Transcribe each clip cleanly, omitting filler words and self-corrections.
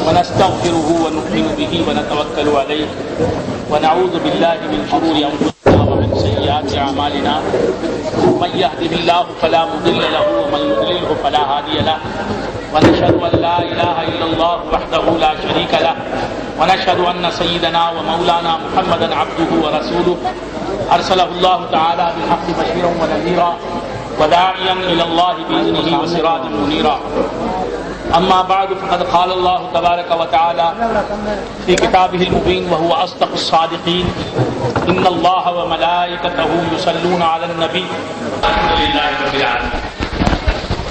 ونستغفره ونؤمن به ونتوكل عليه ونعوذ بالله من شرور أنفسنا ومن سيئات أعمالنا من يهده الله فلا مضل له ومن يضلله فلا هادي له ونشهد أن لا إله إلا الله وحده لا شريك له ونشهد أن سيدنا ومولانا محمدا عبده ورسوله أرسله الله تعالى بالحق بشيرا ونذيرا وداعيا إلى الله بإذنه وسراجا منيرا أما بعد فقد قال الله تبارك وتعالى في كتابه المبين وهو أصدق الصادقين إن الله وملائكته يصلون على النبي الحمد لله رب العالمين.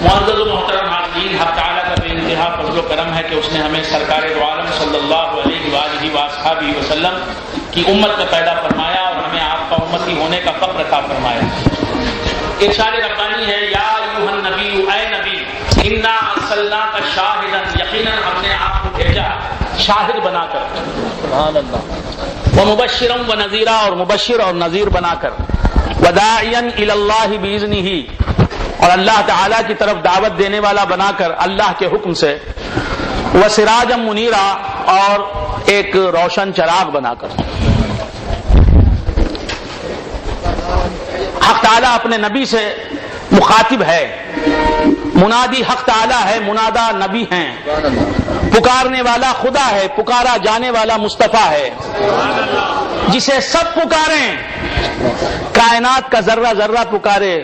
معزز و محترم حاضرین، حق تعالیٰ کا بے انتہا فضل و کرم ہے کہ اس نے ہمیں سرکار دو عالم صلی اللہ علیہ وآلہ وآصحابہ وسلم کی امت میں پیدا فرمایا اور ہمیں آپ کا امتی ہونے کا فخر عطا فرمایا. ارشاد ربانی ہے، یا ایھا النبی، اے نبی، انا ارسلناک شاہدا، یقیناً ہم نے آپ کو بھیجا شاہد بنا کر، سبحان اللہ، ومبشرا ونذیرا، اور مبشر اور نذیر بنا کر، وداعیا الی اللہ باذنہ، اور اللہ تعالیٰ کی طرف دعوت دینے والا بنا کر اللہ کے حکم سے، وسراجا منیرا، اور ایک روشن چراغ بنا کر. حق تعالیٰ اپنے نبی سے مخاطب ہے، منادی حق تعالیٰ ہے، منادا نبی ہیں، پکارنے والا خدا ہے، پکارا جانے والا مصطفیٰ ہے، جسے سب پکاریں، کائنات کا ذرہ ذرہ پکارے،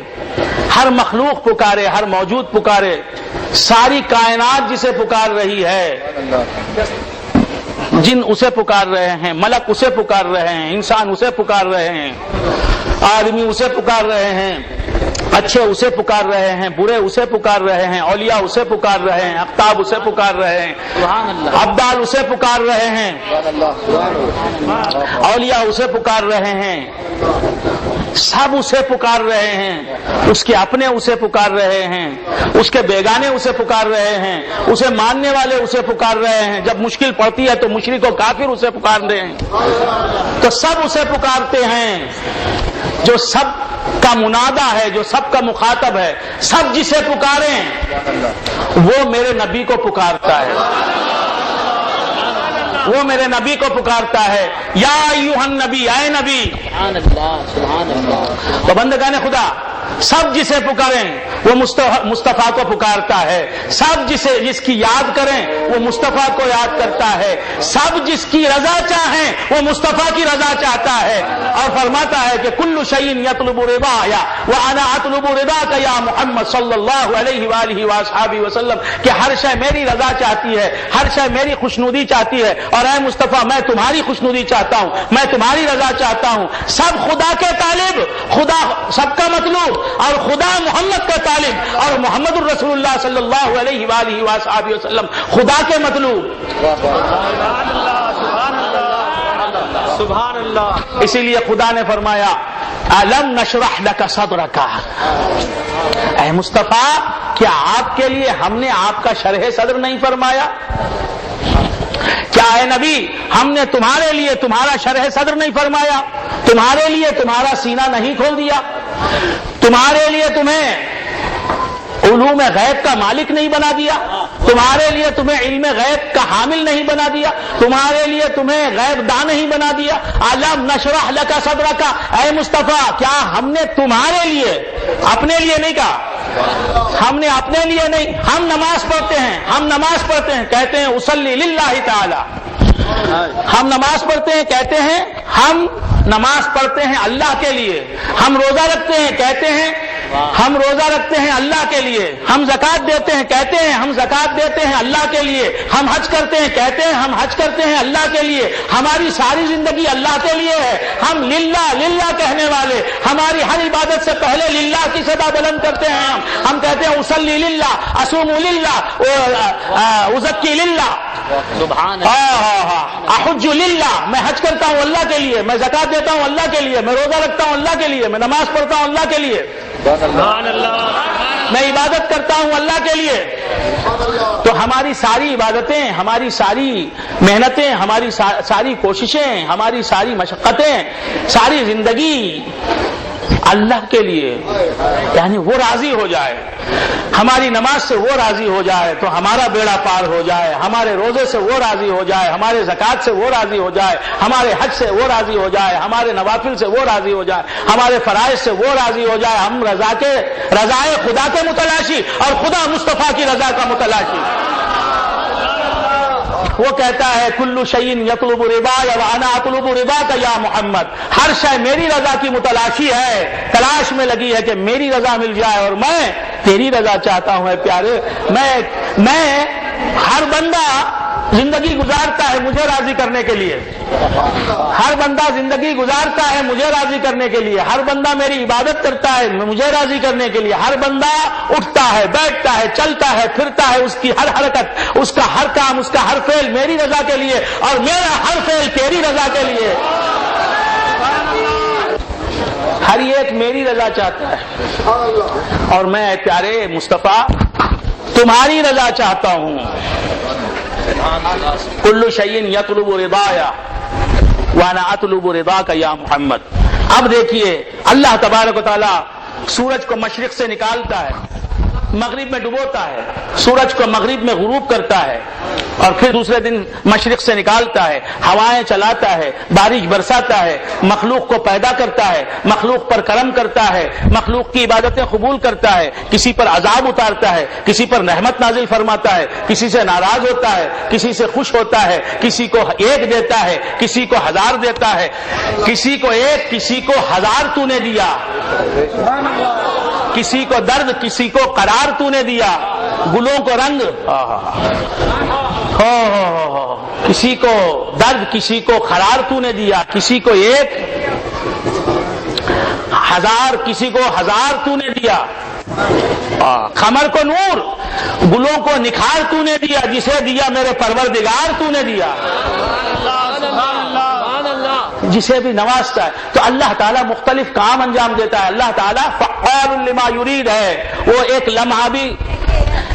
ہر مخلوق پکارے، ہر موجود پکارے، ساری کائنات جسے پکار رہی ہے، جن اسے پکار رہے ہیں، ملک اسے پکار رہے ہیں، انسان اسے پکار رہے ہیں، آدمی اسے پکار رہے ہیں، اچھے اسے پکار رہے ہیں، برے اسے پکار رہے ہیں، اولیاء اسے پکار رہے ہیں، اقطاب اسے پکار رہے ہیں، ابدال اسے پکار رہے ہیں، اولیاء اسے پکار رہے ہیں، سب اسے پکار رہے ہیں، اس کے اپنے اسے پکار رہے ہیں، اس کے بیگانے اسے پکار رہے ہیں، اسے ماننے والے اسے پکار رہے ہیں، جب مشکل پڑتی ہے تو مشرک و کافر اسے پکار رہے ہیں، تو سب اسے پکارتے ہیں، جو سب کا منادا ہے، جو سب کا مخاطب ہے، سب جسے پکاریں وہ میرے نبی کو پکارتا ہے، وہ میرے نبی کو پکارتا ہے. یا ایھا النبی، اے نبی، سبحان اللہ، سبحان اللہ. تو بندگان خدا، سب جسے پکاریں وہ مصطفیٰ کو پکارتا ہے، سب جس کی یاد کریں وہ مصطفیٰ کو یاد کرتا ہے، سب جس کی رضا چاہیں وہ مصطفیٰ کی رضا چاہتا ہے، اور فرماتا ہے کہ کل شیء یطلب رضایا وانا اطلب رضاک یا محمد صلی اللہ علیہ وآلہ وآصحابہ وسلم، کہ ہر شے میری رضا چاہتی ہے، ہر شے میری خوشنودی چاہتی ہے، اور اے مصطفیٰ میں تمہاری خوشنودی چاہتا ہوں، میں تمہاری رضا چاہتا ہوں. سب خدا کے طالب، خدا سب کا مطلوب، اور خدا محمد کا طالب، اور محمد الرسول اللہ صلی اللہ علیہ وآلہ وآصحابہ وسلم خدا کے مطلوب. سبحان اللہ. اسی لیے خدا نے فرمایا الم نشرح لک صدرک، اے مصطفیٰ کیا آپ کے لیے ہم نے آپ کا شرح صدر نہیں فرمایا؟ کیا اے نبی ہم نے تمہارے لیے تمہارا شرح صدر نہیں فرمایا؟ تمہارے لیے تمہارا سینہ نہیں کھول دیا؟ تمہارے لیے تمہیں علوم غیب کا مالک نہیں بنا دیا؟ تمہارے لیے تمہیں علم غیب کا حامل نہیں بنا دیا؟ تمہارے لیے تمہیں غیب داں نہیں بنا دیا؟ الم نشرح لک صدرک، اے مصطفیٰ کیا ہم نے تمہارے لیے، اپنے لیے نہیں کہا، ہم نے اپنے لیے نہیں، ہم نماز پڑھتے ہیں، ہم نماز پڑھتے ہیں، کہتے ہیں اصلی للہ تعالی، ہم نماز پڑھتے ہیں، کہتے ہیں ہم نماز پڑھتے ہیں اللہ کے لیے، ہم روزہ رکھتے ہیں، کہتے ہیں ہم روزہ رکھتے ہیں اللہ کے لیے، ہم زکوٰۃ دیتے ہیں، کہتے ہیں ہم زکوٰۃ دیتے ہیں اللہ کے لیے، ہم حج کرتے ہیں، کہتے ہیں ہم حج کرتے ہیں اللہ کے لیے، ہماری ساری زندگی اللہ کے لیے ہے، ہم للہ للہ کہنے والے، ہماری ہر عبادت سے پہلے للہ کی صدا بلند کرتے ہیں، ہم کہتے ہیں اصلی للہ، اصوم للہ، ازکی للہ، احج للہ، میں حج کرتا ہوں اللہ کے لیے، میں زکوٰۃ دیتا ہوں اللہ کے لیے، میں روزہ رکھتا ہوں اللہ کے لیے، میں نماز پڑھتا ہوں اللہ کے لیے، میں عبادت کرتا ہوں اللہ کے لیے. تو ہماری ساری عبادتیں، ہماری ساری محنتیں، ہماری ساری کوششیں، ہماری ساری مشقتیں، ساری زندگی اللہ کے لیے، یعنی وہ راضی ہو جائے، ہماری نماز سے وہ راضی ہو جائے تو ہمارا بیڑا پار ہو جائے، ہمارے روزے سے وہ راضی ہو جائے، ہمارے زکوٰۃ سے وہ راضی ہو جائے، ہمارے حج سے وہ راضی ہو جائے، ہمارے نوافل سے وہ راضی ہو جائے، ہمارے فرائض سے وہ راضی ہو جائے، ہم رضائے خدا کے متلاشی اور خدا مصطفیٰ کی رضا کا متلاشی۔ وہ کہتا ہے کل شیء یطلب رضایا وانا اطلب رضاک یا محمد، ہر شے میری رضا کی متلاشی ہے، تلاش میں لگی ہے کہ میری رضا مل جائے اور میں تیری رضا چاہتا ہوں۔ اے پیارے، میں ہر بندہ زندگی گزارتا ہے مجھے راضی کرنے کے لیے، ہر بندہ زندگی گزارتا ہے مجھے راضی کرنے کے لیے، ہر بندہ میری عبادت کرتا ہے مجھے راضی کرنے کے لیے، ہر بندہ اٹھتا ہے، بیٹھتا ہے، چلتا ہے، پھرتا ہے، اس کی ہر حرکت، اس کا ہر کام، اس کا ہر فعل میری رضا کے لیے اور میرا ہر فعل تیری رضا کے لیے۔ ہر ایک میری رضا چاہتا ہے اور میں پیارے مصطفیٰ تمہاری رضا چاہتا ہوں۔ کل شیء یطلب رضایا وانا اطلب رضاک یا محمد۔ اب دیکھیے اللہ تبارک و تعالی سورج کو مشرق سے نکالتا ہے، مغرب میں ڈبوتا ہے، سورج کو مغرب میں غروب کرتا ہے اور پھر دوسرے دن مشرق سے نکالتا ہے، ہوائیں چلاتا ہے، بارش برساتا ہے، مخلوق کو پیدا کرتا ہے، مخلوق پر کرم کرتا ہے، مخلوق کی عبادتیں قبول کرتا ہے، کسی پر عذاب اتارتا ہے، کسی پر رحمت نازل فرماتا ہے، کسی سے ناراض ہوتا ہے، کسی سے خوش ہوتا ہے، کسی کو ایک دیتا ہے، کسی کو ہزار دیتا ہے، کسی کو ایک، کسی کو ہزار تو نے دیا، کسی کو درد، کسی کو قرار تو نے دیا، گلوں کو رنگ، کسی کو درد، کسی کو قرار تو نے دیا، کسی کو ایک، ہزار، کسی کو ہزار تو نے دیا، قمر کو نور، گلوں کو نکھار تو نے دیا، جسے دیا میرے پروردگار تو نے دیا، جسے بھی نوازتا ہے۔ تو اللہ تعالیٰ مختلف کام انجام دیتا ہے، اللہ تعالیٰ فعال لما یرید ہے، وہ ایک لمحہ بھی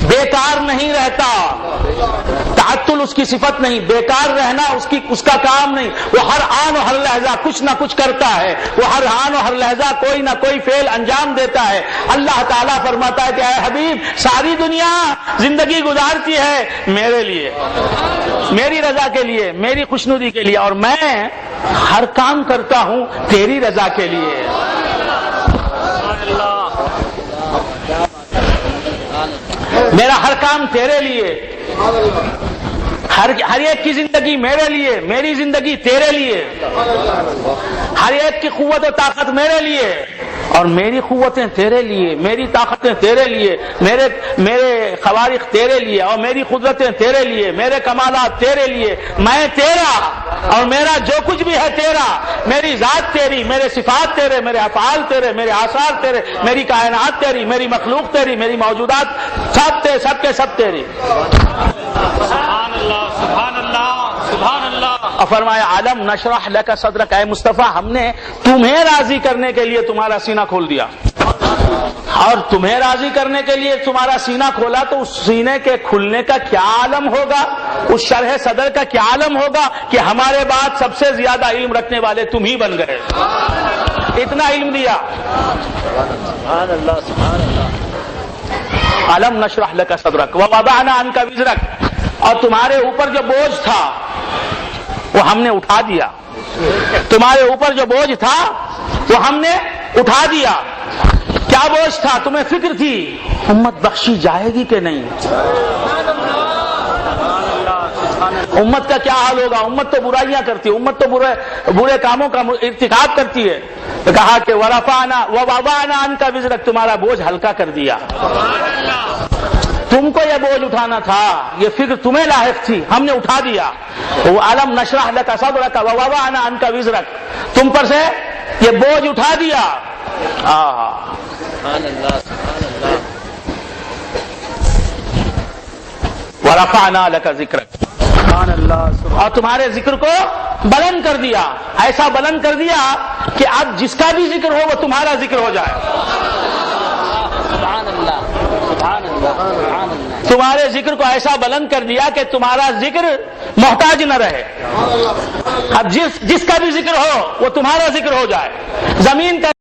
بیکار نہیں رہتا، تعطل اس کی صفت نہیں، بیکار رہنا اس کا کام نہیں، وہ ہر آن و ہر لحظہ کچھ نہ کچھ کرتا ہے، وہ ہر آن و ہر لحظہ کوئی نہ کوئی فعل انجام دیتا ہے۔ اللہ تعالیٰ فرماتا ہے کہ اے حبیب ساری دنیا زندگی گزارتی ہے میرے لیے، میری رضا کے لیے، میری خوشنودی کے لیے، اور میں ہر کام کرتا ہوں تیری رضا کے لیے۔ میرا ہر کام تیرے لیے، ہر ایک کی زندگی میرے لیے، میری زندگی تیرے لیے، ہر ایک کی قوت و طاقت میرے لیے اور میری قوتیں تیرے لیے، میری طاقتیں تیرے لیے، میرے خوارق تیرے لیے اور میری قدرتیں تیرے لیے، میرے کمالات تیرے لیے، میں تیرا اور میرا جو کچھ بھی ہے تیرا، میری ذات تیری، میرے صفات تیرے، میرے افعال تیرے، میرے آثار تیرے، میری کائنات تیری، میری مخلوق تیری، میری موجودات سب کے سب تیری۔ سبحان اللہ، سبحان اللہ، سبحان اللہ۔ اور فرمایا عالم نشرح لک صدرک، اے مصطفیٰ ہم نے تمہیں راضی کرنے کے لیے تمہارا سینہ کھول دیا، اور تمہیں راضی کرنے کے لیے تمہارا سینہ کھولا تو اس سینے کے کھلنے کا کیا عالم ہوگا، اس شرح صدر کا کیا عالم ہوگا کہ ہمارے بعد سب سے زیادہ علم رکھنے والے تم ہی بن گئے، اتنا علم دیا۔ سبحان اللہ، سبحان اللہ۔ علم نشرح لک صدرک ووضعنا عنک وزرک، اور تمہارے اوپر جو بوجھ تھا وہ ہم نے اٹھا دیا، تمہارے اوپر جو بوجھ تھا وہ ہم نے اٹھا دیا۔ کیا بوجھ تھا؟ تمہیں فکر تھی امت بخشی جائے گی کہ نہیں، امت کا کیا حال ہوگا، امت تو برائیاں کرتی ہے، امت تو برے کاموں کا ارتکاب کرتی ہے، تو کہا کہ ووضعنا عنک وزرک، تمہارا بوجھ ہلکا کر دیا، تم کو یہ بوجھ اٹھانا تھا، یہ فکر تمہیں لاحق تھی، ہم نے اٹھا دیا۔ وہ علم نشرح لک صدرک ووضعنا عنک وزرک، تم پر سے یہ بوجھ اٹھا دیا۔ سبحان اللہ، سبحان اللہ۔ ورفعنا لک ذکرک، سبحان اللہ، اور تمہارے ذکر کو بلند کر دیا، ایسا بلند کر دیا کہ اب جس کا بھی ذکر ہو وہ تمہارا ذکر ہو جائے۔ سبحان اللہ، سبحان اللہ، سبحان اللہ۔ تمہارے ذکر کو ایسا بلند کر دیا کہ تمہارا ذکر محتاج نہ رہے، اب جس کا بھی ذکر ہو وہ تمہارا ذکر ہو جائے۔ زمین کا